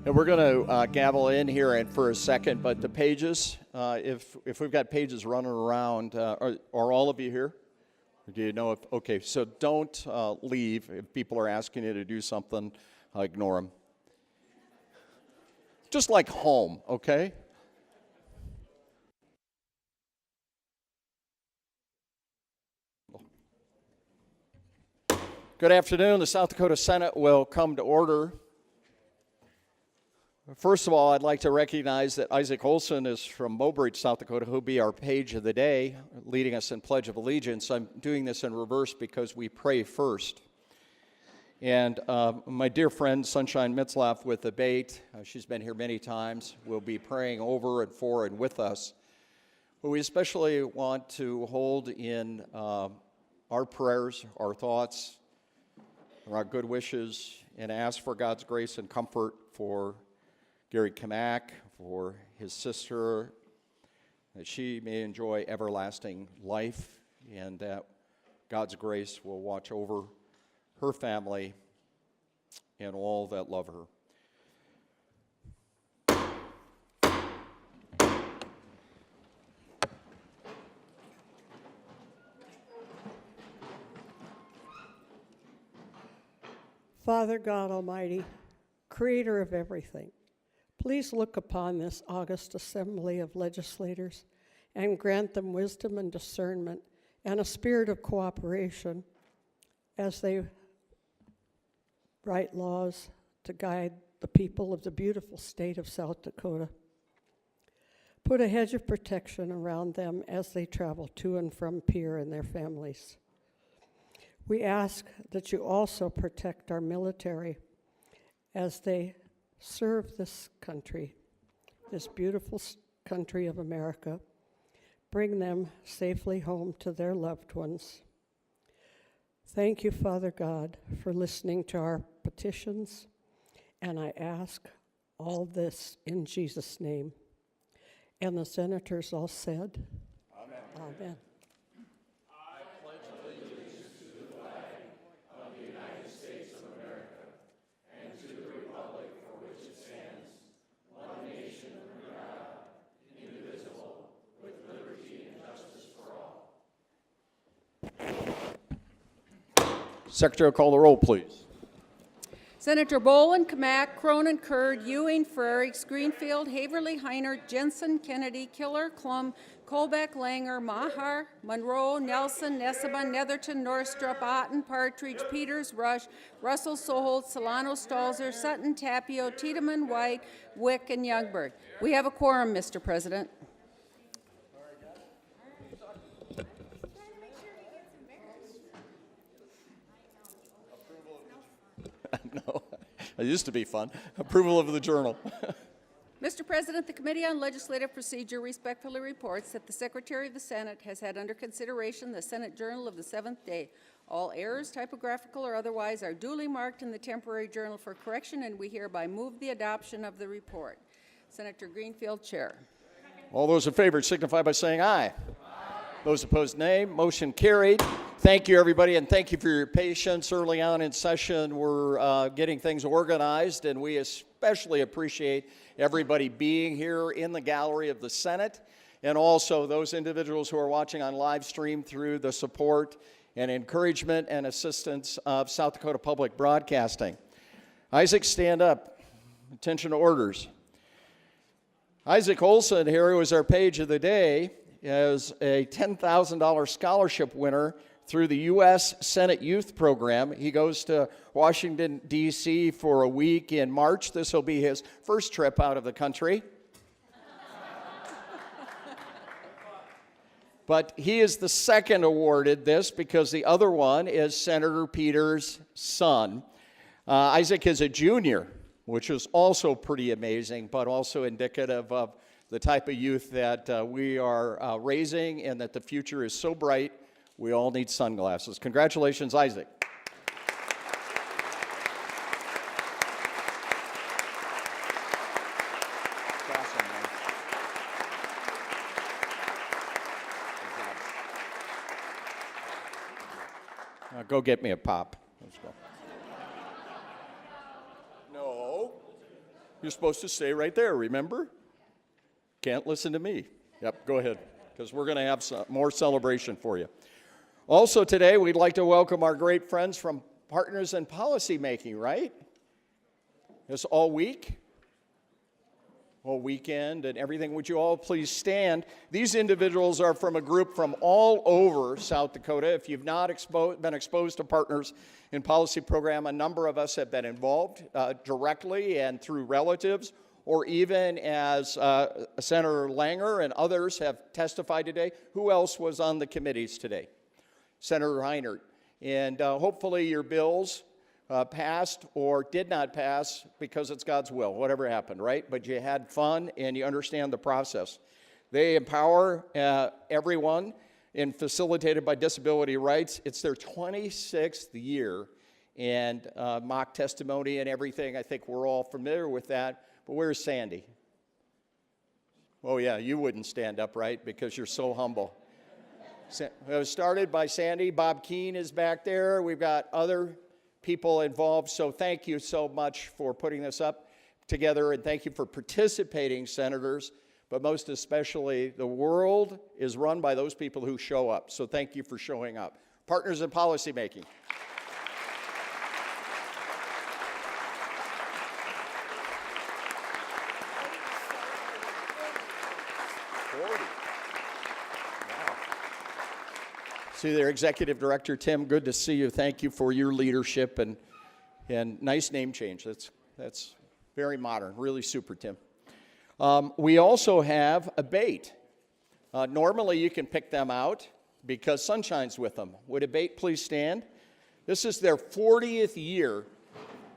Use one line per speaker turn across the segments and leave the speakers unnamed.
And we're going to gavel in here and for a second, but the pages, if we've got pages running around, are all of you here? Or do you know if, okay, so don't leave. If people are asking you to do something, ignore them. Just like home, okay? Good afternoon. The South Dakota Senate will come to order. First of all, I'd like to recognize that Isaac Olson is from Mobridge, South Dakota, who'll be our page of the day, leading us in Pledge of Allegiance. I'm doing this in reverse because we pray first. And my dear friend, Sunshine Mitzlaff with the Bait, she's been here many times, will be praying over and for and with us. But we especially want to hold in our prayers, our thoughts, our good wishes, and ask for God's grace and comfort for Gary Kamak, for his sister, that she may enjoy everlasting life, and that God's grace will watch over her family and all that love her.
Father God Almighty, creator of everything, please look upon this august assembly of legislators and grant them wisdom and discernment and a spirit of cooperation as they write laws to guide the people of the beautiful state of South Dakota. Put a hedge of protection around them as they travel to and from Pierre and their families. We ask that you also protect our military as they serve this country, this beautiful country of America. Bring them safely home to their loved ones. Thank you, Father God, for listening to our petitions, and I ask all this in Jesus' name. And the senators all said, Amen. Amen.
Secretary, call the roll, please.
Senator Boland, Kamak, Cronin, Kurd, Ewing, Frerichs, Greenfield, Haverly, Heiner, Jensen, Kennedy, Killer, Klum, Colbeck, Langer, Mahar, Monroe, Nelson, Nesseban, Netherton, Norstrup, Otten, Partridge, Peters, Rush, Russell, Soholt, Solano, Stalzer, Sutton, Tapio, Tiedemann, White, Wick, and Youngberg. We have a quorum, Mr. President.
No, it used to be fun. Approval of the journal.
Mr. President, the Committee on Legislative Procedure respectfully reports that the Secretary of the Senate has had under consideration the Senate Journal of the 7th day. All errors, typographical or otherwise, are duly marked in the temporary journal for correction, and we hereby move the adoption of the report. Senator Greenfield, Chair.
All those in favor signify by saying aye. Those opposed, nay. Motion carried. Thank you, everybody, and thank you for your patience. Early on in session, we're getting things organized, and we especially appreciate everybody being here in the gallery of the Senate, and also those individuals who are watching on live stream through the support and encouragement and assistance of South Dakota Public Broadcasting. Isaac, stand up. Attention to orders. Isaac Olson here, who is our page of the day, is a $10,000 scholarship winner through the U.S. Senate Youth Program. He goes to Washington, D.C. for a week in March. This will be his first trip out of the country. But he is the second awarded this because the other one is Senator Peters' son. Isaac is a junior, which is also pretty amazing, but also indicative of the type of youth that we are raising, and that the future is so bright, we all need sunglasses. Congratulations, Isaac. Awesome, man. Go get me a pop. Let's go. No. You're supposed to stay right there, remember? Can't listen to me. Yep, go ahead, because we're going to have some more celebration for you. Also today, we'd like to welcome our great friends from Partners in Policy Making, right? It's all week, all weekend, and everything. Would you all please stand? These individuals are from a group from all over South Dakota. If you've not been exposed to Partners in Policy Program, a number of us have been involved directly and through relatives, or even as Senator Langer and others have testified today. Who else was on the committees today? Senator Heinert. And hopefully your bills passed or did not pass because it's God's will, whatever happened, right? But you had fun and you understand the process. They empower everyone and facilitated by Disability Rights. It's their 26th year, and mock testimony and everything. I think we're all familiar with that. But where's Sandy? Oh yeah, you wouldn't stand up, right? Because you're so humble. It was started by Sandy. Bob Keene is back there. We've got other people involved. So thank you so much for putting this up together, and thank you for participating, senators. But most especially, the world is run by those people who show up. So thank you for showing up. Partners in Policy Making. See there, Executive Director Tim, good to see you. Thank you for your leadership and nice name change. That's very modern, really super, Tim. We also have Abate. Normally you can pick them out because Sunshine's with them. Would Abate please stand? This is their 40th year.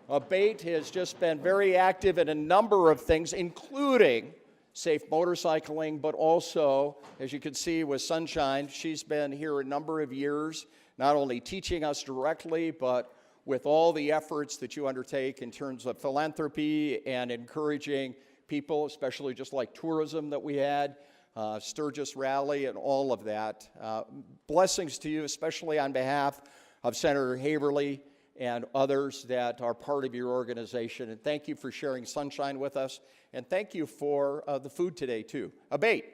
Abate has just been very active in a number of things, including safe motorcycling, but also, as you can see with Sunshine, she's been here a number of years, not only teaching us directly, but with all the efforts that you undertake in terms of philanthropy and encouraging people, especially just like tourism that we had, Sturgis Rally and all of that. Blessings to you, especially on behalf of Senator Haverly and others that are part of your organization. And thank you for sharing Sunshine with us. And thank you for the food today, too. Abate.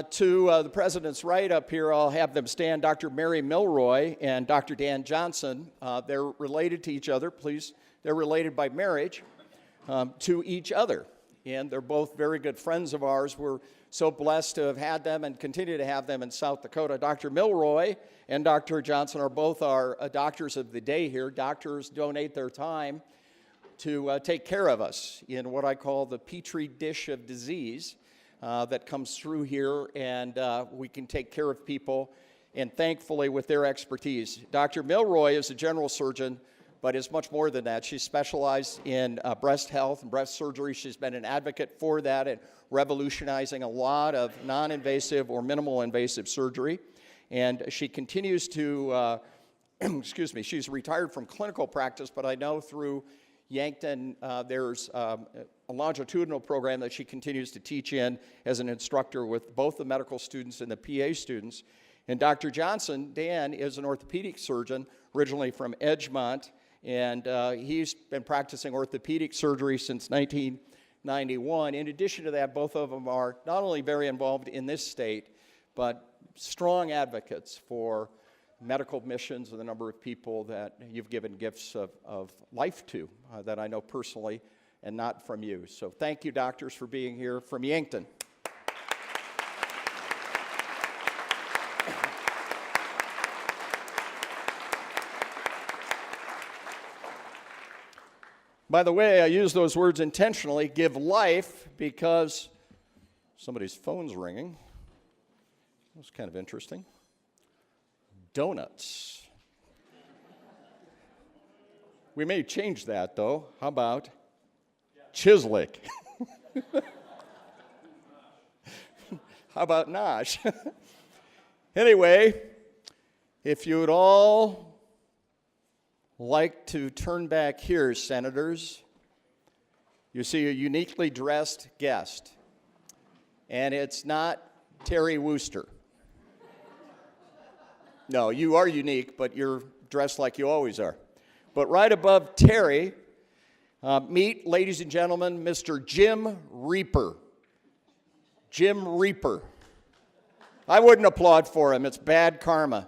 To the president's right up here, I'll have them stand. Dr. Mary Milroy and Dr. Dan Johnson. They're related to each other, please. They're related by marriage to each other. And they're both very good friends of ours. We're so blessed to have had them and continue to have them in South Dakota. Dr. Milroy and Dr. Johnson are both our doctors of the day here. Doctors donate their time to take care of us in what I call the petri dish of disease. That comes through here, and we can take care of people, and thankfully with their expertise. Dr. Milroy is a general surgeon, but is much more than that. She's specialized in breast health and breast surgery. She's been an advocate for that and revolutionizing a lot of non-invasive or minimal invasive surgery. And she continues to, excuse me, she's retired from clinical practice, but I know through Yankton, there's a longitudinal program that she continues to teach in as an instructor with both the medical students and the PA students. And Dr. Johnson, Dan, is an orthopedic surgeon, originally from Edgemont, and he's been practicing orthopedic surgery since 1991. In addition to that, both of them are not only very involved in this state, but strong advocates for medical missions and the number of people that you've given gifts of life to that I know personally and not from you. So thank you, doctors, for being here from Yankton. By the way, I use those words intentionally, give life, because somebody's phone's ringing. That's kind of interesting. Donuts. We may change that, though. How about Chislic? How about Nosh? Anyway, if you would all like to turn back here, Senators. You see a uniquely dressed guest, and it's not Terry Wooster. No, you are unique, but you're dressed like you always are. But right above Terry, meet, ladies and gentlemen, Mr. Jim Reaper. Jim Reaper. I wouldn't applaud for him. It's bad karma.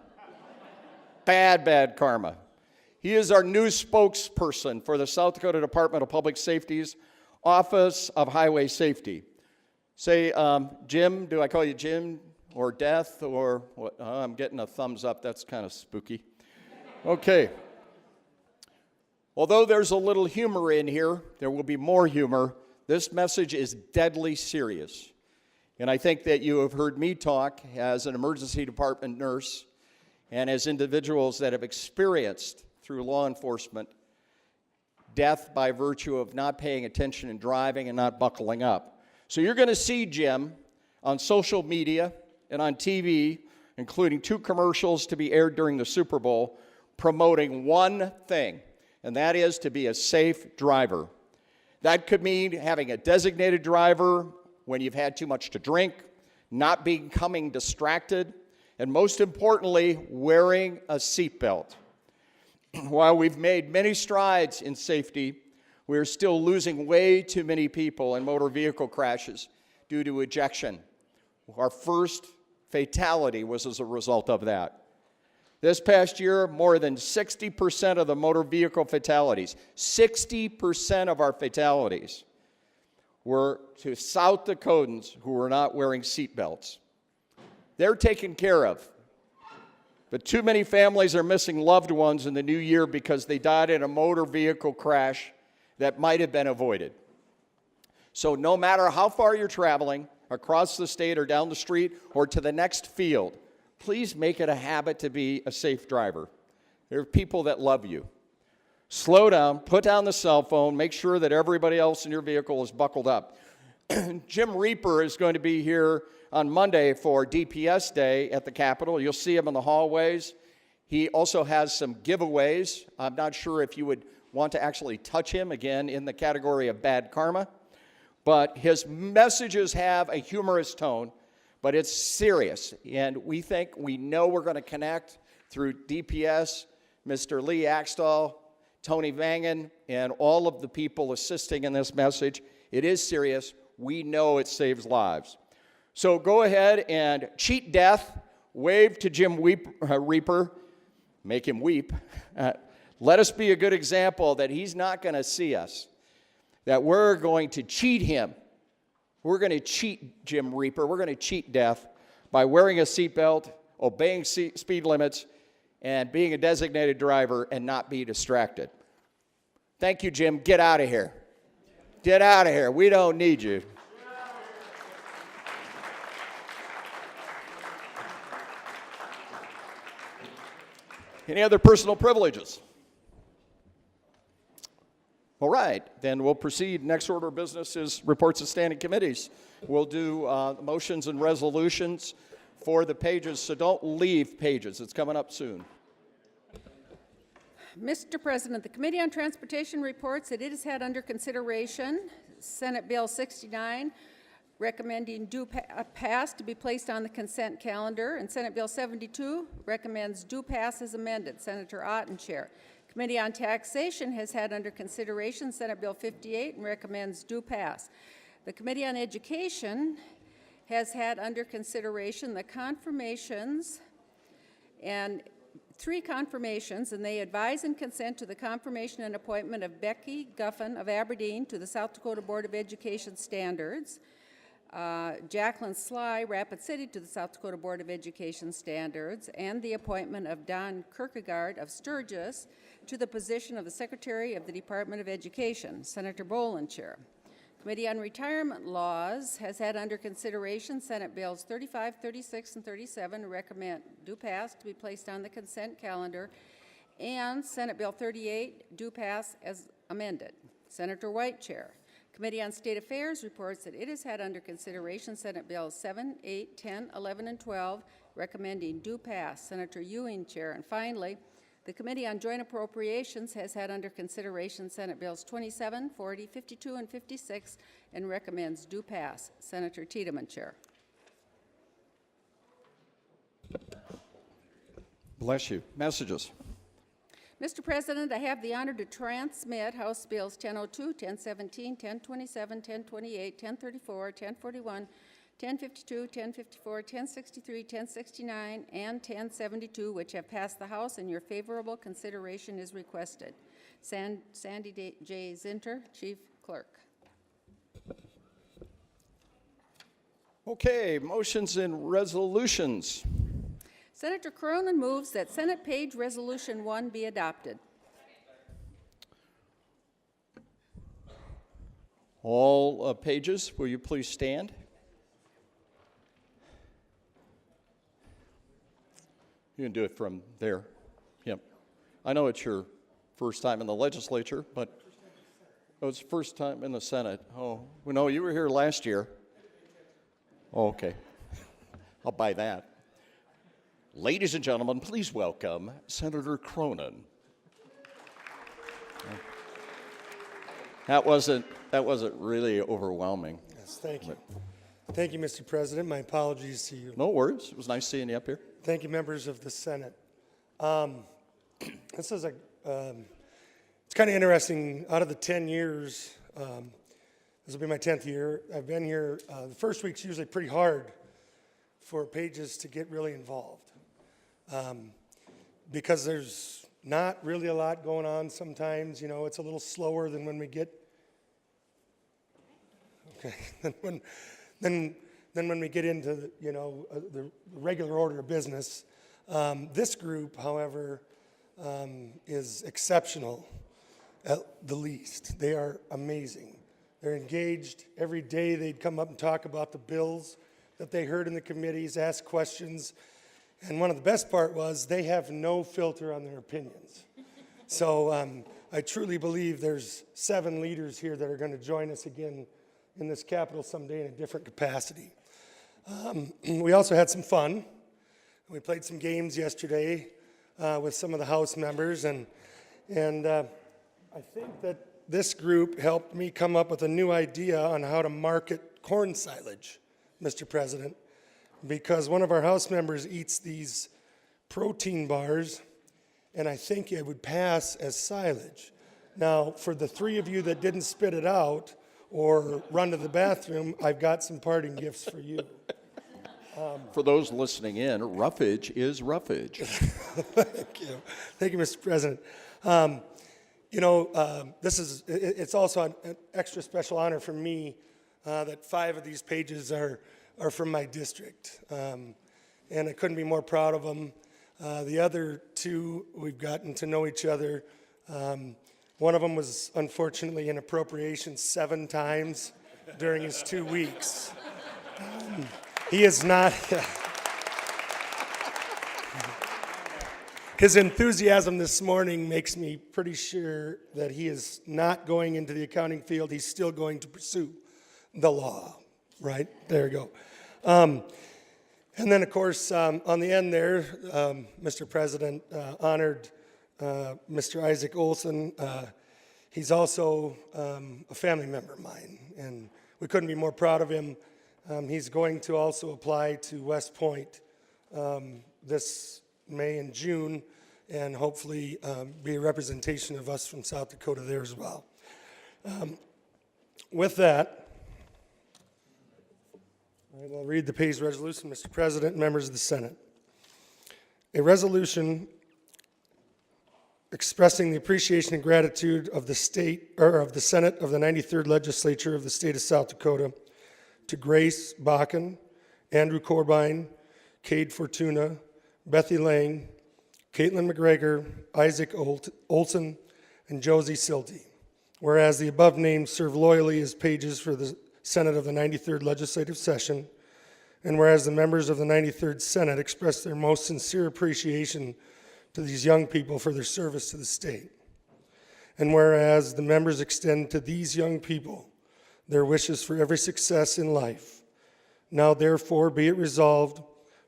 Bad karma. He is our new spokesperson for the South Dakota Department of Public Safety's Office of Highway Safety. Say, Jim, do I call you Jim or Death or what? I'm getting a thumbs up. That's kind of spooky. Okay. Although there's a little humor in here, there will be more humor. This message is deadly serious. And I think that you have heard me talk as an emergency department nurse and as individuals that have experienced through law enforcement death by virtue of not paying attention in driving and not buckling up. So you're going to see Jim on social media and on TV, including 2 commercials to be aired during the Super Bowl, promoting one thing, and that is to be a safe driver. That could mean having a designated driver when you've had too much to drink, not becoming distracted, and most importantly, wearing a seatbelt. While we've made many strides in safety, we are still losing way too many people in motor vehicle crashes due to ejection. Our first fatality was as a result of that. This past year, more than 60% of the motor vehicle fatalities, 60% of our fatalities, were to South Dakotans who were not wearing seatbelts. They're taken care of. But too many families are missing loved ones in the new year because they died in a motor vehicle crash that might have been avoided. So no matter how far you're traveling, across the state or down the street or to the next field, please make it a habit to be a safe driver. There are people that love you. Slow down, put down the cell phone, make sure that everybody else in your vehicle is buckled up. Jim Reaper is going to be here on Monday for DPS Day at the Capitol. You'll see him in the hallways. He also has some giveaways. I'm not sure if you would want to actually touch him, again, in the category of bad karma. But his messages have a humorous tone, but it's serious. And we know we're going to connect through DPS, Mr. Lee Axtell, Tony Vangen, and all of the people assisting in this message. It is serious. We know it saves lives. So go ahead and cheat death, wave to Jim Reaper, make him weep. Let us be a good example that he's not going to see us, that we're going to cheat him. We're going to cheat Jim Reaper. We're going to cheat death by wearing a seatbelt, obeying speed limits, and being a designated driver and not be distracted. Thank you, Jim. Get out of here. Get out of here. We don't need you. Any other personal privileges? All right, then we'll proceed. Next order of business is reports of standing committees. We'll do motions and resolutions for the pages, so don't leave pages. It's coming up soon.
Mr. President, the Committee on Transportation reports that it has had under consideration Senate Bill 69, recommending due pass to be placed on the consent calendar, and Senate Bill 72 recommends due pass as amended. Senator Otten, Chair. Committee on Taxation has had under consideration Senate Bill 58 and recommends due pass. The Committee on Education has had under consideration the confirmations and 3 confirmations, and they advise and consent to the confirmation and appointment of Becky Guffin of Aberdeen to the South Dakota Board of Education Standards, Jacqueline Sly, Rapid City, to the South Dakota Board of Education Standards, and the appointment of Don Kierkegaard of Sturgis to the position of the Secretary of the Department of Education. Senator Boland, Chair. Committee on Retirement Laws has had under consideration Senate Bills 35, 36, and 37 to recommend due pass to be placed on the consent calendar, and Senate Bill 38, due pass as amended. Senator White, Chair. Committee on State Affairs reports that it has had under consideration Senate Bills 7, 8, 10, 11, and 12, recommending due pass. Senator Ewing, Chair. And finally, The Committee on Joint Appropriations has had under consideration Senate Bills 27, 40, 52, and 56 and recommends do pass. Senator Tiedemann, Chair.
Bless you. Messages.
Mr. President, I have the honor to transmit House Bills 1002, 1017, 1027, 1028, 1034, 1041, 1052, 1054, 1063, 1069, and 1072, which have passed the House, and your favorable consideration is requested. Sandy J. Zinter, Chief Clerk.
Okay, motions and resolutions.
Senator Cronin moves that Senate Page Resolution 1 be adopted.
All pages, will you please stand? You can do it from there. Yep. I know it's your first time in the legislature, but it's first time in the Senate. Oh, well, no, you were here last year. Oh, okay. I'll buy that. Ladies and gentlemen, please welcome Senator Cronin. That wasn't really overwhelming.
Yes, thank you. Thank you, Mr. President. My apologies to you.
No worries. It was nice seeing you up here.
Thank you, members of the Senate. This is it's kind of interesting. Out of the 10 years, this will be my 10th year. I've been here. The first week's usually pretty hard for pages to get really involved because there's not really a lot going on sometimes. You know, it's a little slower than when we get, than when we get into, the regular order of business. This group, however, is exceptional at the least. They are amazing. They're engaged. Every day they'd come up and talk about the bills that they heard in the committees, ask questions. And one of the best part was they have no filter on their opinions. So I truly believe there's 7 leaders here that are going to join us again in this Capitol someday in a different capacity. We also had some fun. We played some games yesterday with some of the House members, and I think that this group helped me come up with a new idea on how to market corn silage, Mr. President, because one of our House members eats these protein bars, and I think it would pass as silage. Now, for the 3 of you that didn't spit it out or run to the bathroom, I've got some parting gifts for you.
For those listening in, roughage is roughage.
Thank you. Thank you, Mr. President. It's also an extra special honor for me that 5 of these pages are from my district. And I couldn't be more proud of them. The other 2, we've gotten to know each other. One of them was unfortunately in appropriations 7 times during his 2 weeks. He is not. His enthusiasm this morning makes me pretty sure that he is not going into the accounting field. He's still going to pursue the law, right? There you go. And then, of course, on the end there, Mr. President honored Mr. Isaac Olson. He's also a family member of mine, and we couldn't be more proud of him. He's going to also apply to West Point this May and June, and hopefully be a representation of us from South Dakota there as well. With that, I will read the page resolution, Mr. President and members of the Senate. A resolution expressing the appreciation and gratitude of the state, or of the Senate of the 93rd Legislature of the state of South Dakota to Grace Bakken, Andrew Corbine, Cade Fortuna, Bethy Lang, Caitlin McGregor, Isaac Olson, and Josie Silty. Whereas the above names serve loyally as pages for the Senate of the 93rd Legislative Session, and whereas the members of the 93rd Senate express their most sincere appreciation to these young people for their service to the state, and whereas the members extend to these young people their wishes for every success in life, now therefore be it resolved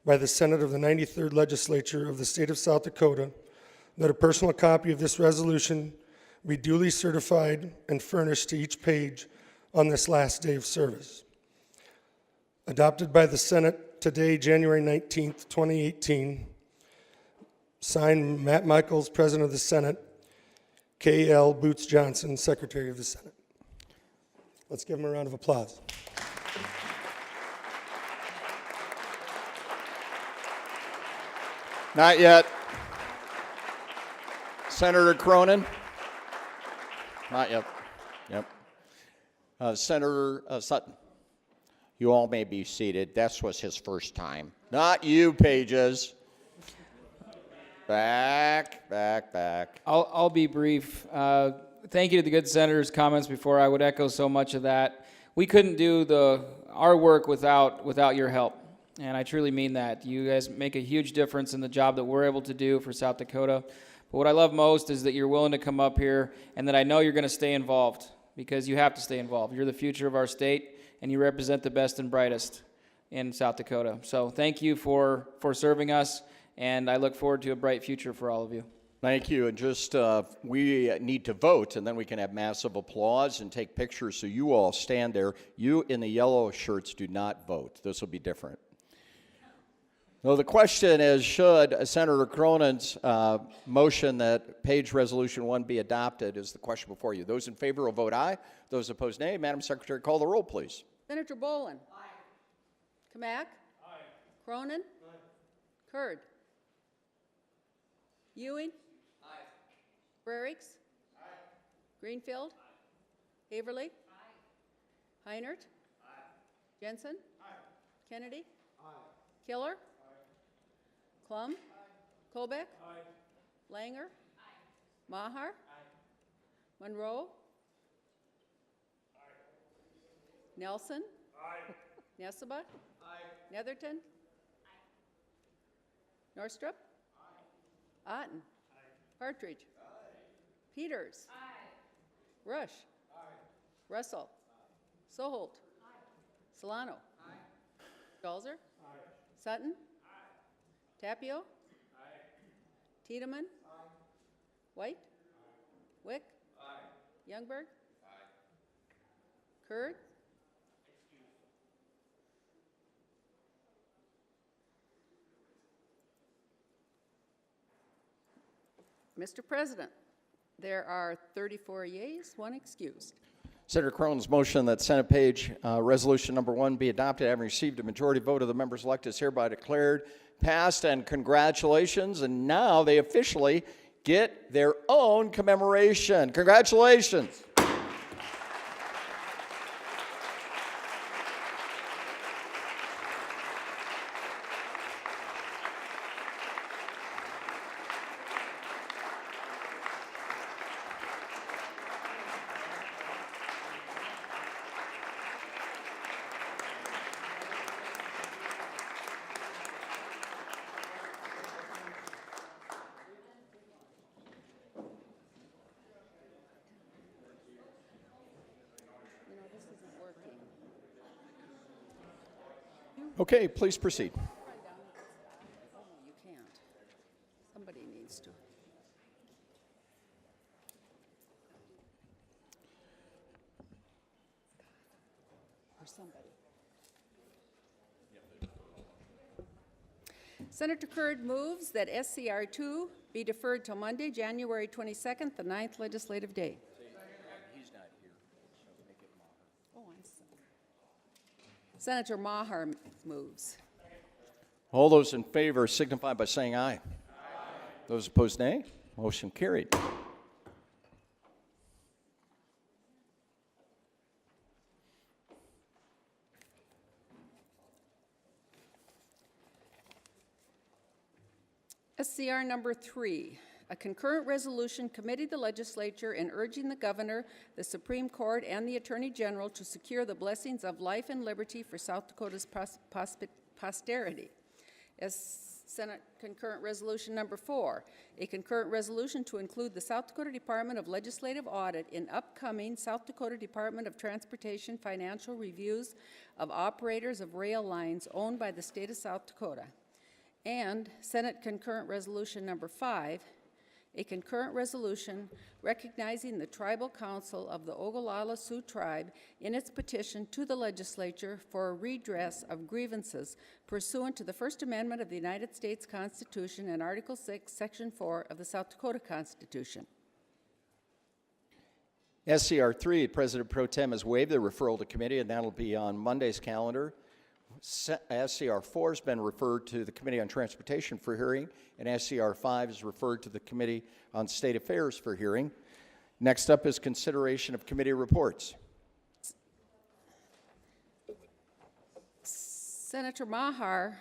by the Senate of the 93rd Legislature of the state of South Dakota that a personal copy of this resolution be duly certified and furnished to each page on this last day of service. Adopted by the Senate today, January 19th, 2018. Signed, Matt Michaels, President of the Senate, K.L. Boots Johnson, Secretary of the Senate. Let's give him a round of applause.
Not yet. Senator Cronin? Not yet. Yep. Senator Sutton? You all may be seated. This was his first time. Not you, Pages. Back.
I'll be brief. Thank you to the good senator's comments before. I would echo so much of that. We couldn't do our work without your help, and I truly mean that. You guys make a huge difference in the job that we're able to do for South Dakota. But what I love most is that you're willing to come up here, and that I know you're going to stay involved, because you have to stay involved. You're the future of our state, and you represent the best and brightest in South Dakota. So thank you for serving us, and I look forward to a bright future for all of you.
Thank you. And just, we need to vote, and then we can have massive applause and take pictures. So you all stand there. You in the yellow shirts do not vote. This will be different. So the question is, should Senator Cronin's motion that Page Resolution 1 be adopted is the question before you. Those in favor will vote aye. Those opposed, nay. Madam Secretary, call the roll, please.
Senator Bolin? Aye. Kamak? Aye. Cronin? Aye. Kurd? Ewing? Aye. Frerichs? Aye. Greenfield? Aye. Haverly? Aye. Heinert? Aye. Jensen? Aye. Kennedy? Aye. Killer? Aye. Klum? Aye. Colbeck? Aye. Langer? Aye. Maher? Aye. Monroe? Aye. Nelson? Aye. Nesseba? Aye. Netherton? Aye. Norstrup? Aye. Otten? Aye. Partridge? Aye. Peters? Aye. Rush? Aye. Russell? Aye. Soholt? Aye. Solano? Aye. Dalzer? Aye. Sutton? Aye. Tapio? Aye. Tiedemann? Aye. White? Aye. Wick? Aye. Youngberg? Aye. Kurd? Mr. President, there are 34 yeas, 1 excused.
Senator Cronin's motion that Senate Page Resolution Number 1 be adopted, having received a majority vote of the members elected, is hereby declared passed, and congratulations. And now they officially get their own commemoration. Congratulations. Okay, please proceed.
Oh, you can't. Somebody needs to. Or somebody. Senator Kurd moves that SCR 2 be deferred till Monday, January 22nd, the 9th legislative day.
He's not here, so make it
Oh, I'm sorry. Senator Maher moves.
All those in favor signify by saying aye. Aye. Those opposed, nay. Motion carried.
SCR number 3, a concurrent resolution committing the legislature and urging the governor, the Supreme Court, and the Attorney General to secure the blessings of life and liberty for South Dakota's posterity. As Senate concurrent resolution number 4, a concurrent resolution to include the South Dakota Department of Legislative Audit in upcoming South Dakota Department of Transportation financial reviews of operators of rail lines owned by the state of South Dakota. And Senate concurrent resolution number 5, a concurrent resolution recognizing the Tribal Council of the Ogallala Sioux Tribe in its petition to the legislature for a redress of grievances pursuant to the First Amendment of the United States Constitution and Article 6, Section 4 of the South Dakota Constitution.
SCR 3, President Pro Tem has waived the referral to committee, and that'll be on Monday's calendar. SCR 4 has been referred to the Committee on Transportation for hearing, and SCR 5 is referred to the Committee on State Affairs for hearing. Next up is consideration of committee reports.
Senator Maher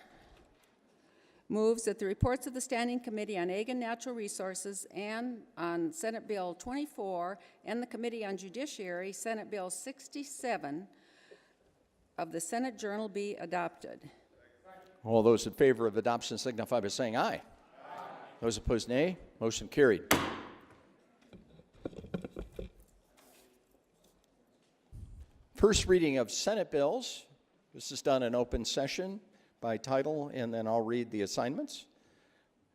moves that the reports of the Standing Committee on Ag and Natural Resources and on Senate Bill 24 and the Committee on Judiciary, Senate Bill 67 of the Senate Journal be adopted.
All those in favor of adoption signify by saying aye. Those opposed, nay. Motion carried. First reading of Senate bills. This is done in open session by title, and then I'll read the assignments.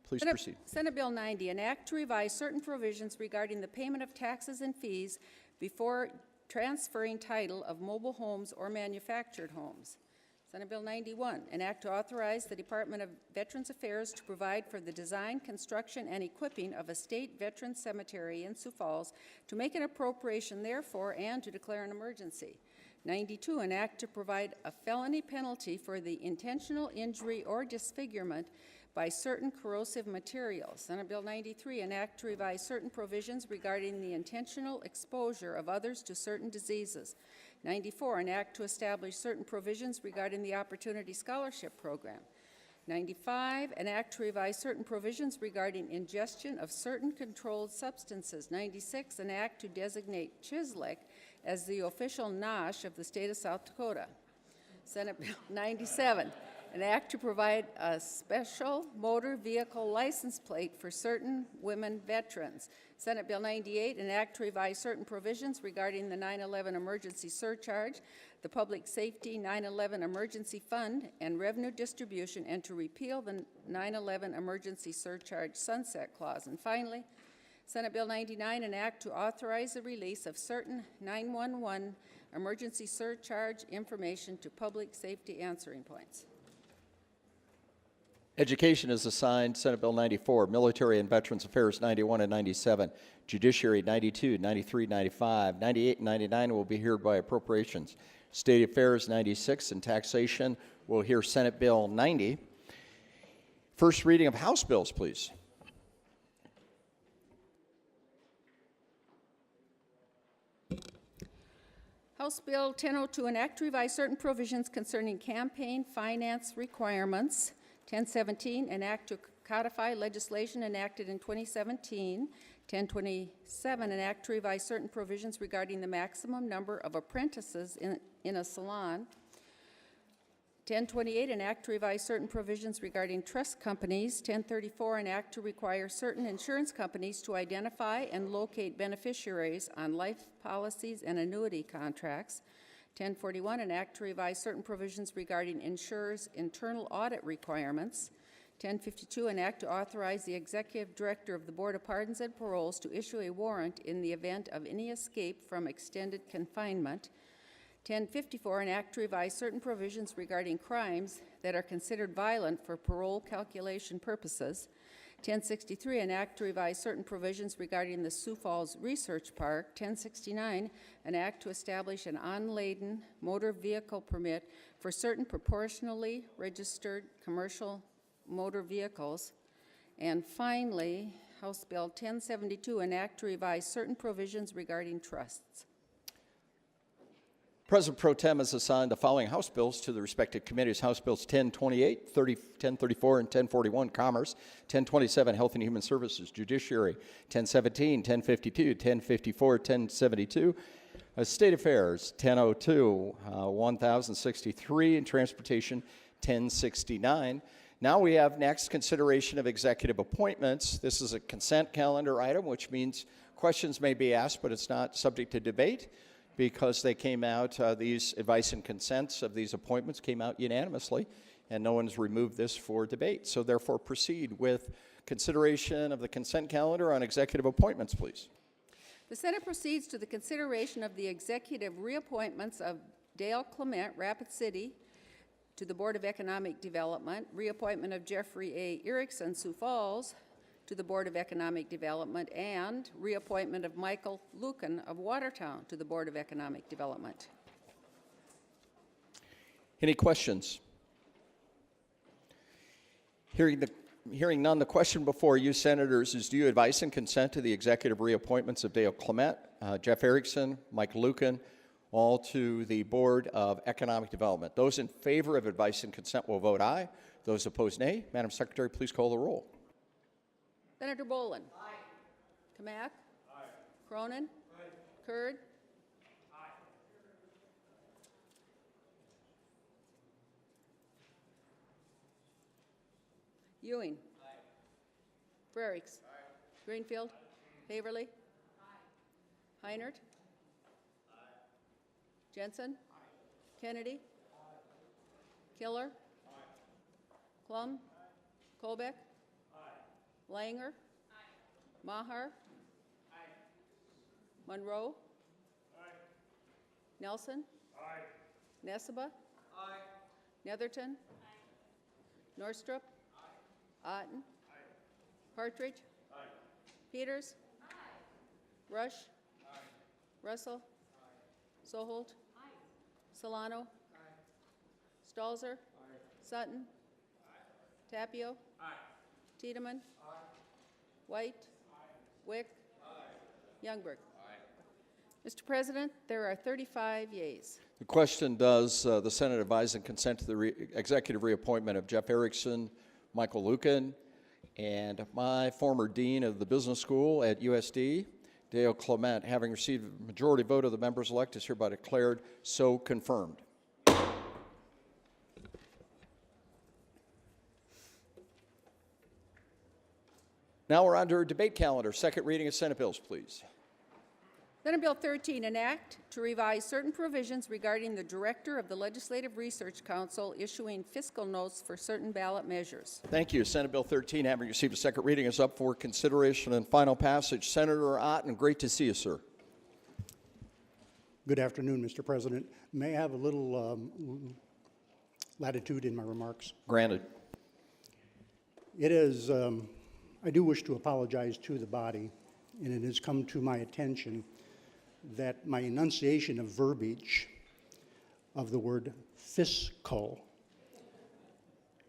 Please proceed.
Senate Bill 90, an act to revise certain provisions regarding the payment of taxes and fees before transferring title of mobile homes or manufactured homes. Senate Bill 91, an act to authorize the Department of Veterans Affairs to provide for the design, construction, and equipping of a state veteran cemetery in Sioux Falls, to make an appropriation therefore, and to declare an emergency. 92, an act to provide a felony penalty for the intentional injury or disfigurement by certain corrosive materials. Senate Bill 93, an act to revise certain provisions regarding the intentional exposure of others to certain diseases. 94, an act to establish certain provisions regarding the Opportunity Scholarship Program. 95, an act to revise certain provisions regarding ingestion of certain controlled substances. 96, an act to designate Chislik as the official NOSH of the state of South Dakota. Senate Bill 97, an act to provide a special motor vehicle license plate for certain women veterans. Senate Bill 98, an act to revise certain provisions regarding the 9/11 emergency surcharge, the Public Safety 9/11 Emergency Fund, and revenue distribution, and to repeal the 9/11 emergency surcharge sunset clause. And finally, Senate Bill 99, an act to authorize the release of certain 911 emergency surcharge information to public safety answering points.
Education is assigned Senate Bill 94, Military and Veterans Affairs 91 and 97, Judiciary 92, 93, 95, 98, and 99 will be heard by appropriations. State Affairs 96 and Taxation will hear Senate Bill 90. First reading of House bills, please.
House Bill 1002, an act to revise certain provisions concerning campaign finance requirements. 1017, an act to codify legislation enacted in 2017. 1027, an act to revise certain provisions regarding the maximum number of apprentices in a salon. 1028, an act to revise certain provisions regarding trust companies. 1034, an act to require certain insurance companies to identify and locate beneficiaries on life policies and annuity contracts. 1041, an act to revise certain provisions regarding insurers' internal audit requirements. 1052, an act to authorize the Executive Director of the Board of Pardons and Paroles to issue a warrant in the event of any escape from extended confinement. 1054, an act to revise certain provisions regarding crimes that are considered violent for parole calculation purposes. 1063, an act to revise certain provisions regarding the Sioux Falls Research Park. 1069, an act to establish an unladen motor vehicle permit for certain proportionally registered commercial motor vehicles. And finally, House Bill 1072, an act to revise certain provisions regarding trusts.
President Pro Tem has assigned the following House bills to the respective committees. House Bills 1028, 1034, and 1041, Commerce. 1027, Health and Human Services, Judiciary. 1017, 1052, 1054, 1072, State Affairs. 1002, 1063, and Transportation. 1069. Now we have next consideration of executive appointments. This is a consent calendar item, which means questions may be asked, but it's not subject to debate, because they came out, these advice and consents of these appointments came out unanimously, and no one's removed this for debate. So therefore, proceed with Consideration of the consent calendar on executive appointments, please.
The Senate proceeds to the consideration of the executive reappointments of Dale Clement, Rapid City, to the Board of Economic Development, reappointment of Jeffrey A. Erickson, Sioux Falls, to the Board of Economic Development, and reappointment of Michael Lucan of Watertown to the Board of Economic Development.
Any questions? Hearing none, the question before you, Senators, is do you advise and consent to the executive reappointments of Dale Clement, Jeff Erickson, Mike Lucan, all to the Board of Economic Development? Those in favor of advice and consent will vote aye. Those opposed, nay. Madam Secretary, please call the roll.
Senator Bolin? Aye. Kamak? Aye. Cronin? Aye. Kurd? Aye. Ewing? Aye. Frerichs? Aye. Greenfield? Haverly? Aye. Heinert? Aye. Jensen? Aye. Kennedy? Aye. Killer? Aye. Klum? Aye. Colbeck? Langer? Aye. Maher? Aye. Monroe? Aye. Nelson? Aye. Nesseba? Aye. Netherton? Aye. Norstrup? Aye. Otten? Aye. Partridge? Aye. Peters? Aye. Rush? Aye. Russell? Aye. Soholt? Aye. Solano? Aye. Stalzer? Aye. Sutton? Aye. Tapio? Aye. Tiedemann? Aye. White? Aye. Wick? Aye. Youngberg? Aye. Mr. President, there are 35 yeas.
The question, does the Senate advise and consent to the executive reappointment of Jeff Erickson, Michael Lucan, and my former dean of the business school at USD, Dale Clement, having received a majority vote of the members elect, is hereby declared so confirmed. Now we're on to our debate calendar. Second reading of Senate bills, please.
Senate Bill 13, an act to revise certain provisions regarding the director of the Legislative Research Council issuing fiscal notes for certain ballot measures.
Thank you. Senate Bill 13, having received a second reading, is up for consideration and final passage. Senator Otten, great to see you, sir.
Good afternoon, Mr. President. May I have a little latitude in my remarks?
Granted.
It is, I do wish to apologize to the body, and it has come to my attention that my enunciation of verbiage of the word fiscal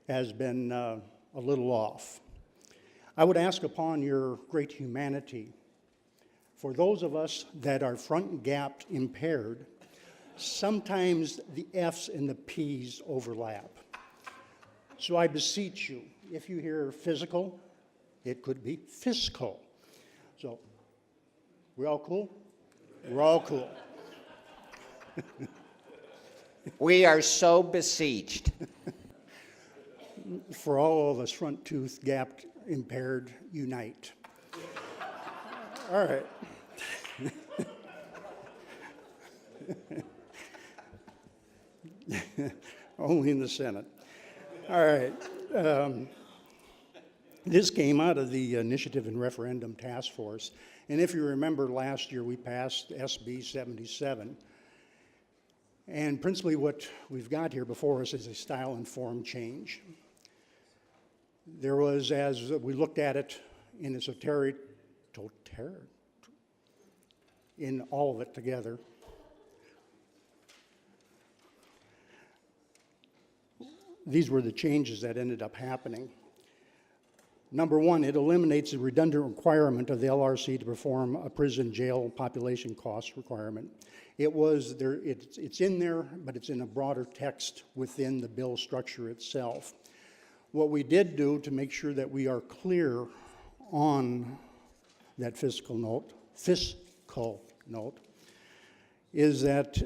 has been a little off. I would ask upon your great humanity, for those of us that are front gapped impaired, sometimes the F's and the P's overlap. So I beseech you, if you hear physical, it could be fiscal. So, we all cool? We're all cool.
We are so beseeched.
For all of us front tooth gapped impaired, unite. All right. Only in the Senate. All right. This came out of the Initiative and Referendum Task Force. And if you remember, last year we passed SB 77. And principally what we've got here before us is a style and form change. There was, as we looked at it in its in all of it together, these were the changes that ended up happening. Number one, it eliminates the redundant requirement of the LRC to perform a prison jail population cost requirement. It was there, it's in there, but it's in a broader text within the bill structure itself. What we did do to make sure that we are clear on that fiscal note, is that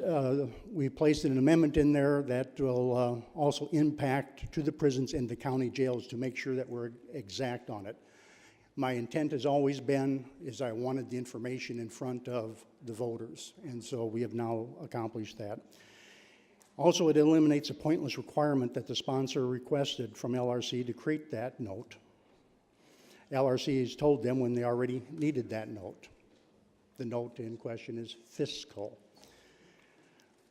we placed an amendment in there that will also impact to the prisons and the county jails to make sure that we're exact on it. My intent has always been is I wanted the information in front of the voters, and so we have now accomplished that. Also, it eliminates a pointless requirement that the sponsor requested from LRC to create that note. LRC has told them when they already needed that note. The note in question is fiscal.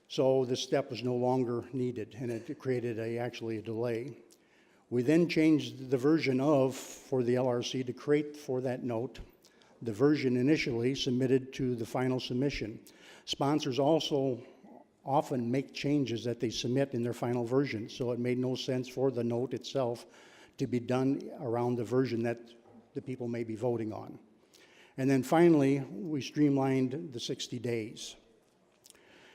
So this step was no longer needed, and it created actually a delay. We then changed the version for the LRC to create for that note the version initially submitted to the final submission. Sponsors also often make changes that they submit in their final version, so it made no sense for the note itself to be done around the version that the people may be voting on. And then finally, we streamlined the 60 days.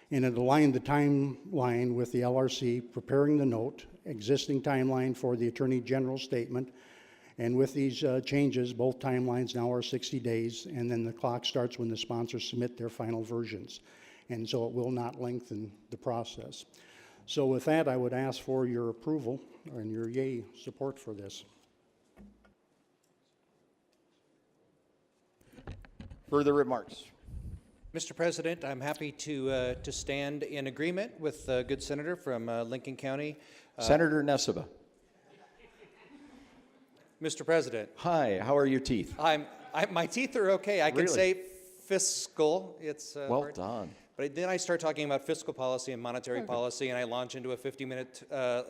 And it aligned the timeline with the LRC preparing the note, existing timeline for the Attorney General's statement, and with these changes, both timelines now are 60 days, and then the clock starts when the sponsors submit their final versions. And so it will not lengthen the process. So with that, I would ask for your approval and your yay support for this.
Further remarks?
Mr. President, I'm happy to stand in agreement with the good senator from Lincoln County.
Senator Nessebar.
Mr. President,
Hi, how are your teeth?
my teeth are okay. I can
Really?
say fiscal. It's
Well
hard.
done.
But then I start talking about fiscal policy and monetary policy, and I launch into a 50-minute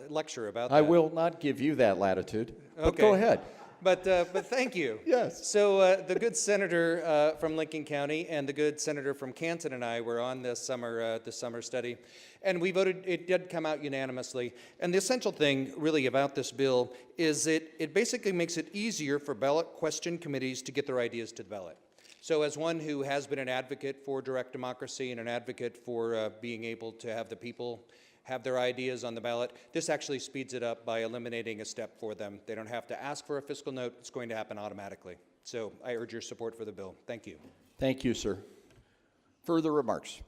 lecture about that.
I will not give you that latitude, but go
Okay.
ahead.
But thank you.
Yes.
So the good senator from Lincoln County and the good senator from Canton and I were on this summer study, and we voted. It did come out unanimously. And the essential thing, really, about this bill is it basically makes it easier for ballot question committees to get their ideas to the ballot. So as one who has been an advocate for direct democracy and an advocate for being able to have the people have their ideas on the ballot, this actually speeds it up by eliminating a step for them. They don't have to ask for a fiscal note. It's going to happen automatically. So I urge your support for the bill. Thank you.
Thank you, sir. Further remarks?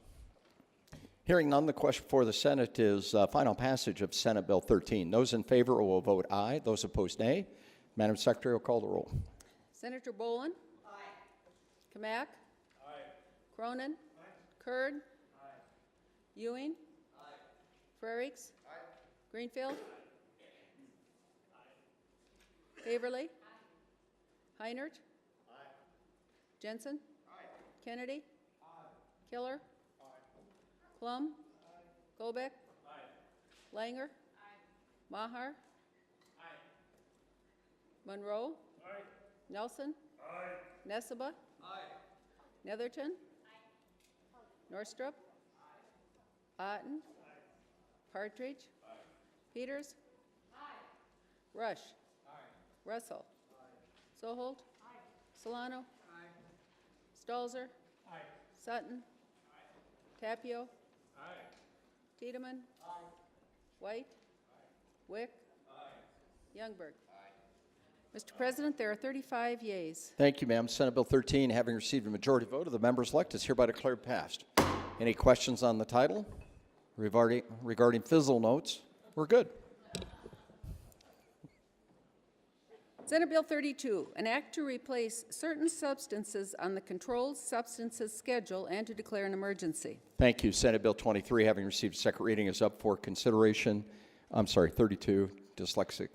Hearing none, the question for the Senate is final passage of Senate Bill 13. Those in favor will vote aye. Those opposed, nay. Madam Secretary will call the roll.
Senator Bolin? Aye. Kamak? Aye. Cronin? Aye. Kurd? Aye. Ewing? Aye. Frerichs? Aye. Greenfield? Aye. Haverly? Aye. Heinert? Aye. Jensen? Aye. Kennedy? Aye. Killer? Aye. Klum? Aye. Colbeck? Aye. Langer? Aye. Maher? Aye. Monroe? Aye. Nelson? Aye. Nessebar? Aye. Netherton? Aye. Norstrup? Aye. Otten? Aye. Partridge? Aye. Peters? Aye. Rush? Aye. Russell? Aye. Soholt? Aye. Solano? Aye. Stalzer? Aye. Sutton? Aye. Tapio? Aye. Tiedemann? Aye. White? Aye. Wick? Aye. Youngberg? Mr. President, there are 35 yeas.
Thank you, ma'am. Senate Bill 13, having received a majority vote of the members elect, is hereby declared passed. Any questions on the title regarding fizzle notes? We're good.
Senate Bill 32, an act to replace certain substances on the Controlled Substances Schedule and to declare an emergency.
Thank you. Senate Bill 23, having received second reading, is up for consideration. 32, dyslexic.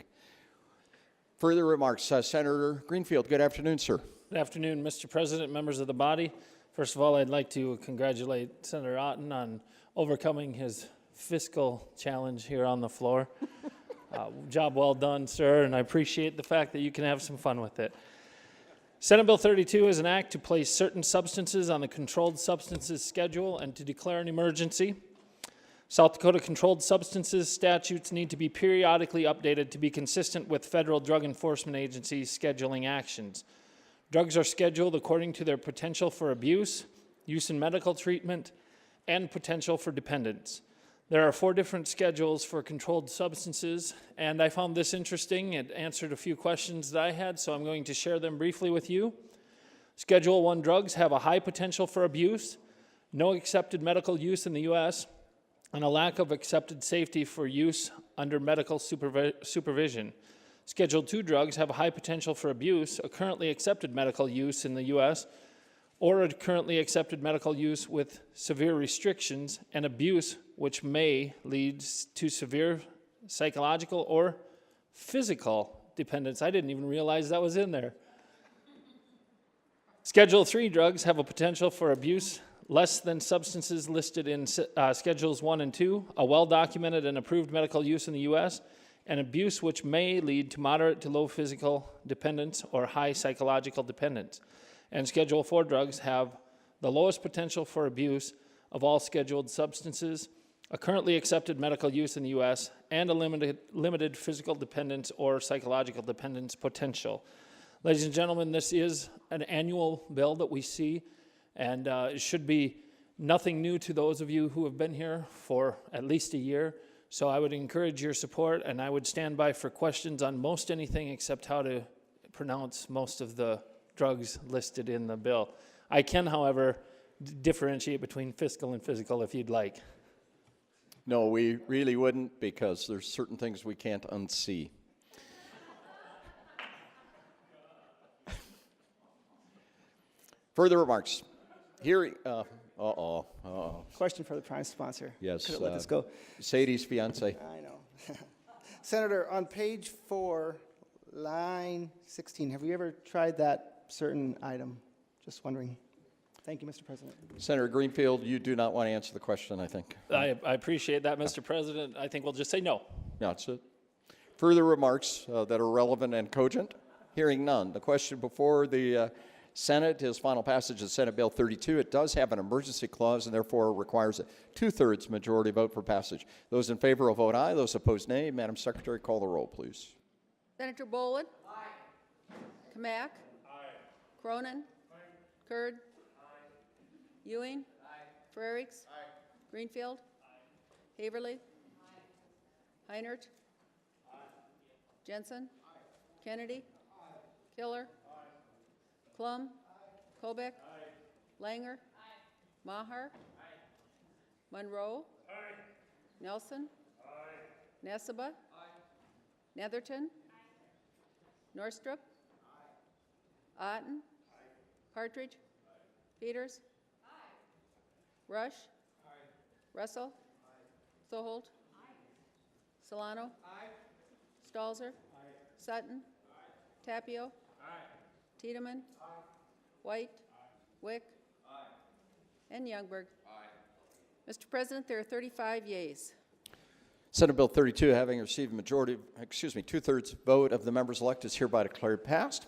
Further remarks, Senator Greenfield. Good afternoon, sir.
Good afternoon, Mr. President, members of the body. First of all, I'd like to congratulate Senator Otten on overcoming his fiscal challenge here on the floor. Job well done, sir, and I appreciate the fact that you can have some fun with it. Senate Bill 32 is an act to place certain substances on the Controlled Substances Schedule and to declare an emergency. South Dakota Controlled Substances statutes need to be periodically updated to be consistent with federal drug enforcement agencies' scheduling actions. Drugs are scheduled according to their potential for abuse, use in medical treatment, and potential for dependence. There are 4 different schedules for controlled substances, and I found this interesting. It answered a few questions that I had, so I'm going to share them briefly with you. Schedule 1 drugs have a high potential for abuse, no accepted medical use in the U.S., and a lack of accepted safety for use under medical supervision. Schedule 2 drugs have a high potential for abuse, a currently accepted medical use in the U.S., or a currently accepted medical use with severe restrictions and abuse which may lead to severe psychological or physical dependence. I didn't even realize that was in there. Schedule 3 drugs have a potential for abuse less than substances listed in Schedules 1 and 2, a well-documented and approved medical use in the U.S., and abuse which may lead to moderate to low physical dependence or high psychological dependence. And Schedule 4 drugs have the lowest potential for abuse of all scheduled substances, a currently accepted medical use in the U.S., and a limited physical dependence or psychological dependence potential. Ladies and gentlemen, this is an annual bill that we see, and it should be nothing new to those of you who have been here for at least a year. So I would encourage your support, and I would stand by for questions on most anything except how to pronounce most of the drugs listed in the bill. I can, however, differentiate between fiscal and physical if you'd like.
No, we really wouldn't, because there's certain things we can't unsee. Further remarks? Hearing,
Question for the prime sponsor.
yes.
Could have let this go.
Sadie's fiance.
I know. Senator, on page 4, line 16, have you ever tried that certain item? Just wondering. Thank you, Mr. President.
Senator Greenfield, you do not want to answer the question, I think.
I appreciate that, Mr. President. I think we'll just say no.
Yeah, that's it. Further remarks that are relevant and cogent? Hearing none. The question before the Senate is final passage of Senate Bill 32. It does have an emergency clause and therefore requires a 2/3 majority vote for passage. Those in favor will vote aye. Those opposed, nay. Madam Secretary, call the roll, please.
Senator Boland? Aye. Kamak? Aye. Cronin? Aye. Kurd? Aye. Ewing? Aye. Frerichs? Aye. Greenfield? Aye. Haverly? Aye. Heinert? Aye. Jensen? Aye. Kennedy? Aye. Killer? Aye. Klum? Aye. Colbeck? Aye. Langer? Aye. Maher? Aye. Monroe? Aye. Nelson? Aye. Nesseba? Aye. Netherton? Aye. Norstrup? Aye. Otten? Aye. Partridge? Aye. Peters? Aye. Rush? Aye. Russell? Aye. Soholt? Aye. Solano? Aye. Stalzer? Aye. Sutton? Aye. Tapio? Aye. Tiedemann? Aye. White? Aye. Wick? Aye. And Youngberg? Aye. Mr. President, there are 35 yeas.
Senate Bill 32, having received a 2/3 vote of the members elect, is hereby declared passed.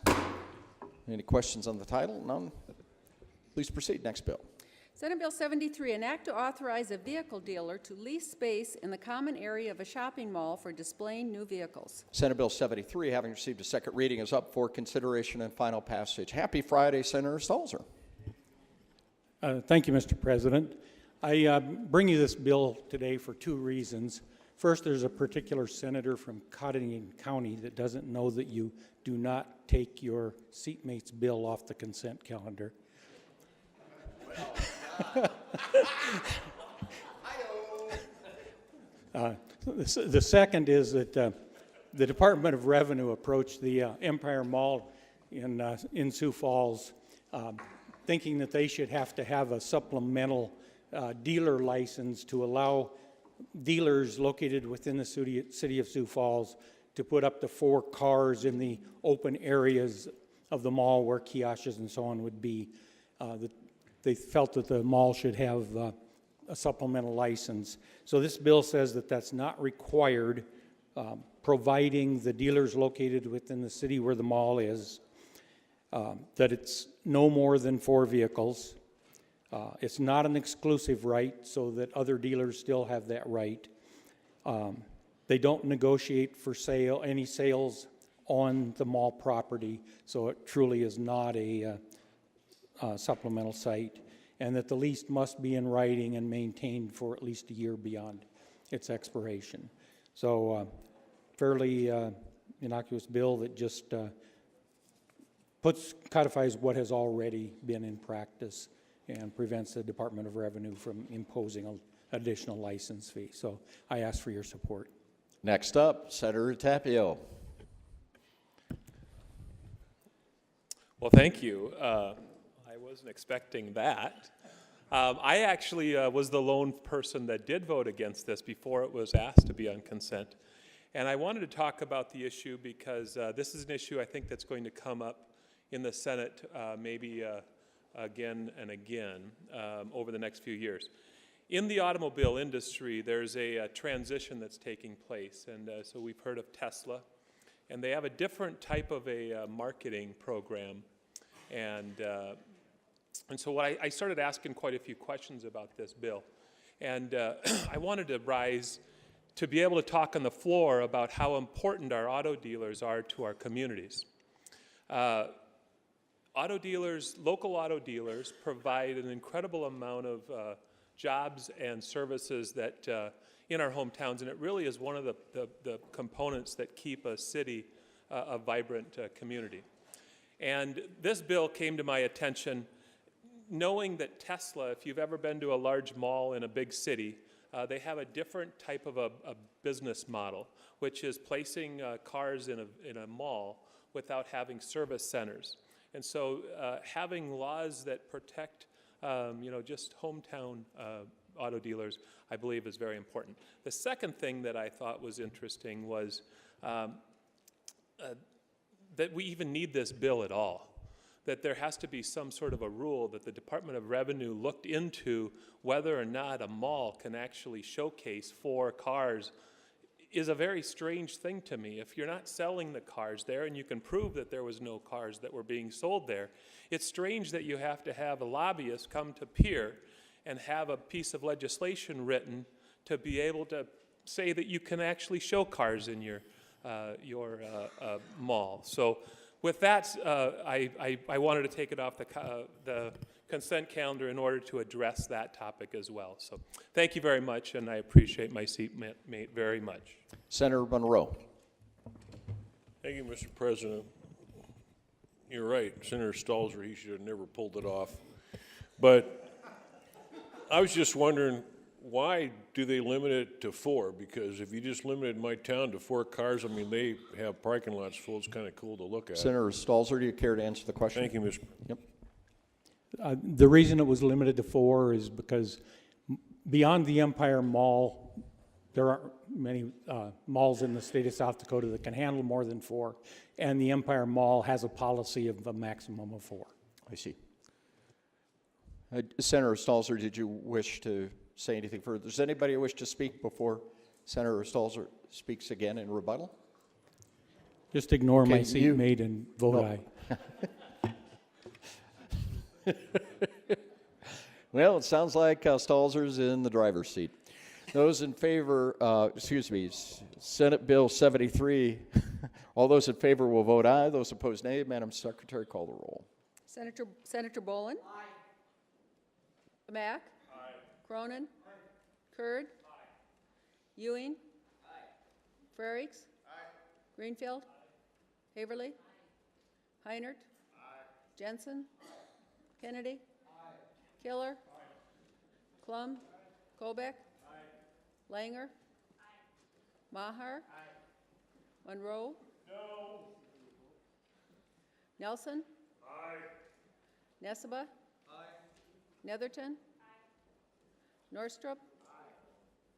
Any questions on the title? None. Please proceed. Next bill.
Senate Bill 73, an act to authorize a vehicle dealer to lease space in the common area of a shopping mall for displaying new vehicles.
Senate Bill 73, having received a second reading, is up for consideration and final passage. Happy Friday, Senator Stalzer.
Thank you, Mr. President. I bring you this bill today for two reasons. First, there's a particular senator from Cottington County that doesn't know that you do not take your seatmate's bill off the consent calendar. The second is that the Department of Revenue approached the Empire Mall in Sioux Falls, thinking that they should have to have a supplemental dealer license to allow dealers located within the city of Sioux Falls to put up to 4 cars in the open areas of the mall where kiosks and so on would be. They felt that the mall should have a supplemental license. So this bill says that that's not required, providing the dealers located within the city where the mall is, that it's no more than 4 vehicles. It's not an exclusive right, so that other dealers still have that right. They don't negotiate for any sales on the mall property, so it truly is not a supplemental site, and that the lease must be in writing and maintained for at least a year beyond its expiration. So fairly innocuous bill that just codifies what has already been in practice and prevents the Department of Revenue from imposing an additional license fee. So I ask for your support.
Next up, Senator Tapio.
Well, thank you. I wasn't expecting that. I actually was the lone person that did vote against this before it was asked to be on consent. And I wanted to talk about the issue because this is an issue I think that's going to come up in the Senate, maybe again and again over the next few years. In the automobile industry, there's a transition that's taking place, and so we've heard of Tesla, and they have a different type of a marketing program, and so I started asking quite a few questions about this bill, and I wanted to rise to be able to talk on the floor about how important our auto dealers are to our communities. Auto dealers, local auto dealers, provide an incredible amount of jobs and services that in our hometowns, and it really is one of the components that keep a city a vibrant community. And this bill came to my attention knowing that Tesla, if you've ever been to a large mall in a big city, they have a different type of a business model, which is placing cars in a mall without having service centers. And so having laws that protect just hometown auto dealers, I believe is very important. The second thing that I thought was interesting was that we even need this bill at all. That there has to be some sort of a rule that the Department of Revenue looked into whether or not a mall can actually showcase 4 cars is a very strange thing to me. If you're not selling the cars there and you can prove that there was no cars that were being sold there, it's strange that you have to have a lobbyist come to Pier and have a piece of legislation written to be able to say that you can actually show cars in your mall. So with that, I wanted to take it off the consent calendar in order to address that topic as well. So thank you very much, and I appreciate my seatmate very much.
Senator Monroe.
Thank you, Mr. President. You're right, Senator Stalzer, he should have never pulled it off. But I was just wondering, why do they limit it to 4? Because if you just limited my town to 4 cars, I mean, they have parking lots full. It's kind of cool to look at.
Senator Stalzer, do you care to answer the question?
Thank you, Mr.
Yep.
The reason it was limited to 4 is because beyond the Empire Mall, there aren't many malls in the state of South Dakota that can handle more than 4, and the Empire Mall has a policy of a maximum of 4.
I see. Senator Stalzer, did you wish to say anything further? Does anybody wish to speak before Senator Stalzer speaks again in rebuttal?
Just ignore my
Okay, you-
seatmate and vote aye.
Well, it sounds like Stalzer's in the driver's seat. Those in favor, Senate Bill 73, all those in favor will vote aye. Those opposed, nay. Madam Secretary, call the roll.
Senator Bolin? Aye. Mack? Aye. Cronin? Aye. Kurd? Aye. Ewing? Aye. Frerichs? Aye. Greenfield? Aye. Haverly? Aye. Heinert? Aye. Jensen? Aye. Kennedy? Aye. Killer? Aye. Klum? Aye. Colbeck? Aye. Langer? Aye. Maher? Aye. Monroe? No. Nelson? Aye. Nesseba? Aye. Netherton? Aye. Norstrup?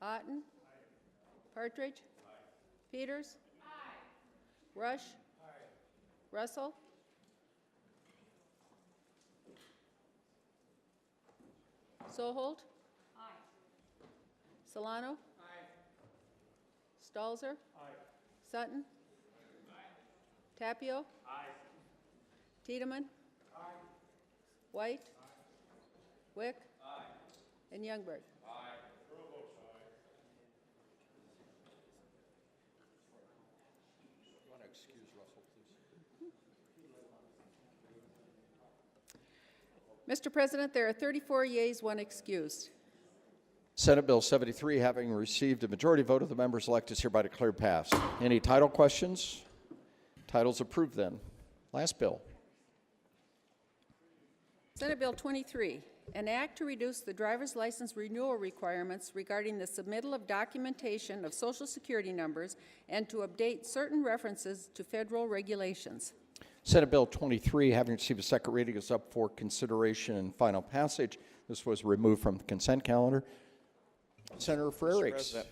Aye. Otten? Aye. Partridge? Aye. Peters? Aye. Rush? Aye. Russell? Soholt? Aye. Solano? Aye. Stalzer? Aye. Sutton? Aye. Tapio? Aye. Tiedemann? Aye. White? Aye. Wick? Aye. And Youngberg? Aye. Mr. President, there are 34 yeas, 1 excused.
Senate Bill 73, having received a majority vote of the members elected, is hereby declared passed. Any title questions? Titles approved then. Last bill.
Senate Bill 23, an act to reduce the driver's license renewal requirements regarding the submittal of documentation of Social Security numbers and to update certain references to federal regulations.
Senate Bill 23, having received a second reading, is up for consideration and final passage. This was removed from the consent calendar. Senator Frerichs.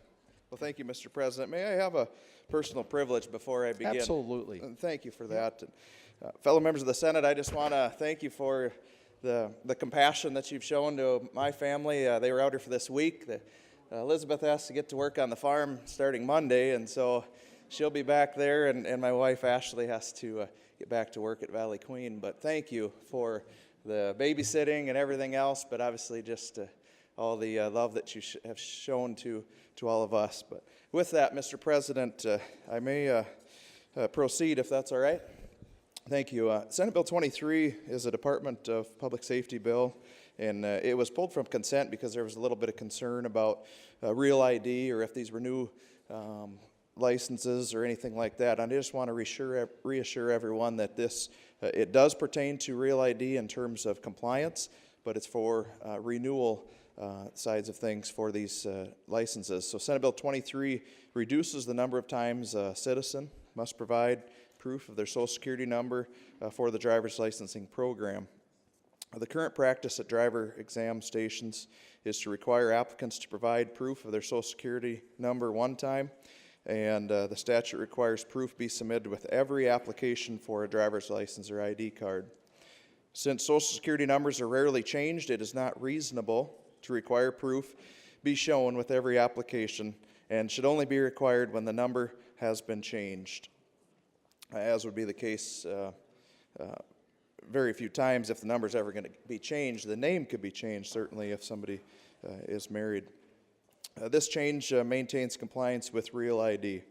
Well, thank you, Mr. President. May I have a personal privilege before I begin?
Absolutely.
And thank you for that. Fellow members of the Senate, I just want to thank you for the compassion that you've shown to my family. They were out here for this week. Elizabeth has to get to work on the farm starting Monday, and so she'll be back there, and my wife Ashley has to get back to work at Valley Queen. But thank you for the babysitting and everything else, but obviously just all the love that you have shown to all of us. But with that, Mr. President, I may proceed if that's all right. Thank you. Senate Bill 23 is a Department of Public Safety bill, and it was pulled from consent because there was a little bit of concern about real ID or if these were new licenses or anything like that. And I just want to reassure everyone that this it does pertain to real ID in terms of compliance, but it's for renewal sides of things for these licenses. So Senate Bill 23 reduces the number of times a citizen must provide proof of their Social Security number for the driver's licensing program. The current practice at driver exam stations is to require applicants to provide proof of their Social Security number one time, and the statute requires proof be submitted with every application for a driver's license or ID card. Since Social Security numbers are rarely changed, it is not reasonable to require proof be shown with every application and should only be required when the number has been changed, as would be the case very few times. If the number is ever going to be changed, the name could be changed, certainly if somebody is married. This change maintains compliance with Real ID,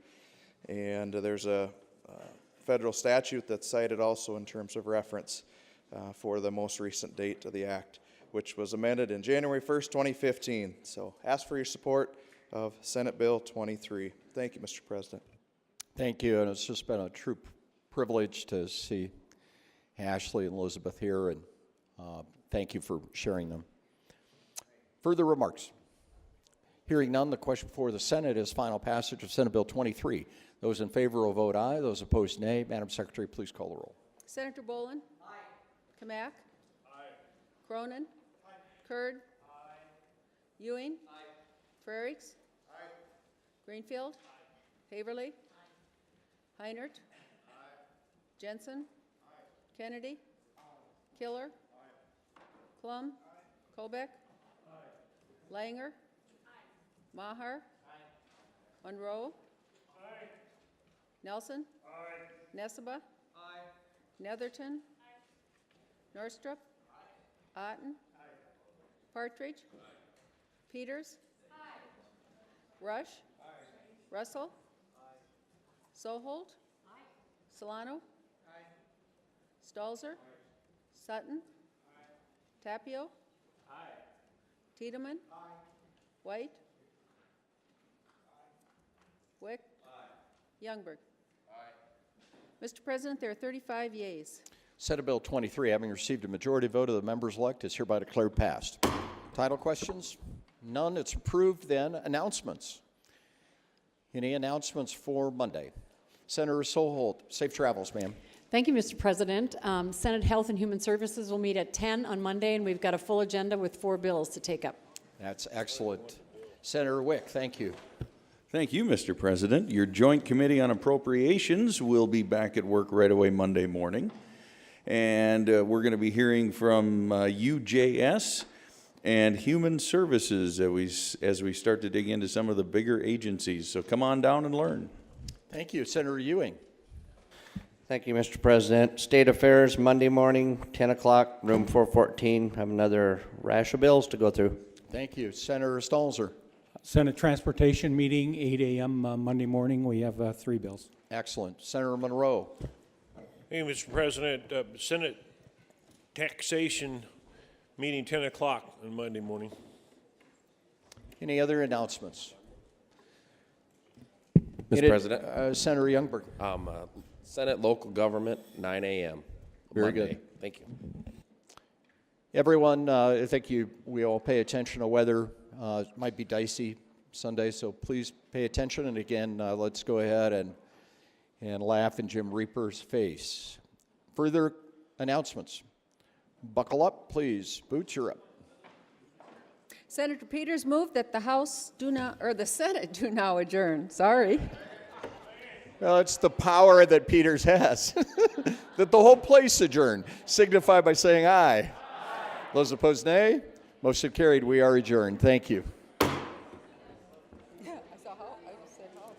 and there's a federal statute that's cited also in terms of reference for the most recent date of the act, which was amended in January 1st, 2015. So ask for your support of Senate Bill 23. Thank you, Mr. President.
Thank you, and it's just been a true privilege to see Ashley and Elizabeth here, and thank you for sharing them. Further remarks? Hearing none, the question before the Senate is final passage of Senate Bill 23. Those in favor will vote aye. Those opposed, nay. Madam Secretary, please call the roll.
Senator Bolin? Aye. Kamak? Aye. Cronin? Aye. Kurd? Aye. Ewing? Aye. Frerichs? Aye. Greenfield? Aye. Haverly? Aye. Heinert? Aye. Jensen? Aye. Kennedy? Aye. Killer? Aye. Klum? Aye. Kolbeck? Aye. Langer? Aye. Maher? Aye. Monroe? Aye. Nelson? Aye. Nesseba? Aye. Netherton? Aye. Norstrup? Aye. Otten? Aye. Partridge? Aye. Peters? Aye. Rush? Aye. Russell? Aye. Soholt? Aye. Solano? Aye. Stalzer? Aye. Sutton? Aye. Tapio? Aye. Tiedemann? Aye. White? Aye. Wick? Aye. Youngberg? Aye. Mr. President, there are 35 yeas.
Senate Bill 23, having received a majority vote of the members-elect, is hereby declared passed. Title questions? None. It's approved. Then announcements. Any announcements for Monday? Senator Soholt, safe travels, ma'am.
Thank you, Mr. President. Senate Health and Human Services will meet at 10 on Monday, and we've got a full agenda with 4 bills to take up.
That's excellent. Senator Wick, thank you.
Thank you, Mr. President. Your Joint Committee on Appropriations will be back at work right away Monday morning. And we're going to be hearing from UJS and Human Services as we start to dig into some of the bigger agencies. So come on down and learn.
Thank you. Senator Ewing.
Thank you, Mr. President. State Affairs, Monday morning, 10 o'clock, room 414. Have another rash of bills to go through.
Thank you. Senator Stalzer.
Senate Transportation meeting, 8 a.m. Monday morning. We have 3 bills.
Excellent. Senator Monroe.
Hey, Mr. President, Senate Taxation meeting 10 o'clock on Monday morning.
Any other announcements?
Mr. President.
Senator Youngberg.
Senate Local Government, 9 a.m.
Very
Monday.
good.
Thank you.
Everyone, I think we all pay attention to weather. It might be dicey Sunday, so please pay attention. And again, let's go ahead and laugh in Jim Reaper's face. Further announcements. Buckle up, please. Boots, you're up.
Senator Peters moved that the House do not, or the Senate do now adjourn. Sorry.
Well, it's the power that Peters has. That the whole place adjourn. Signify by saying aye. Those opposed, nay. Motion carried. We are adjourned. Thank you.
Yeah, I saw how, I said house.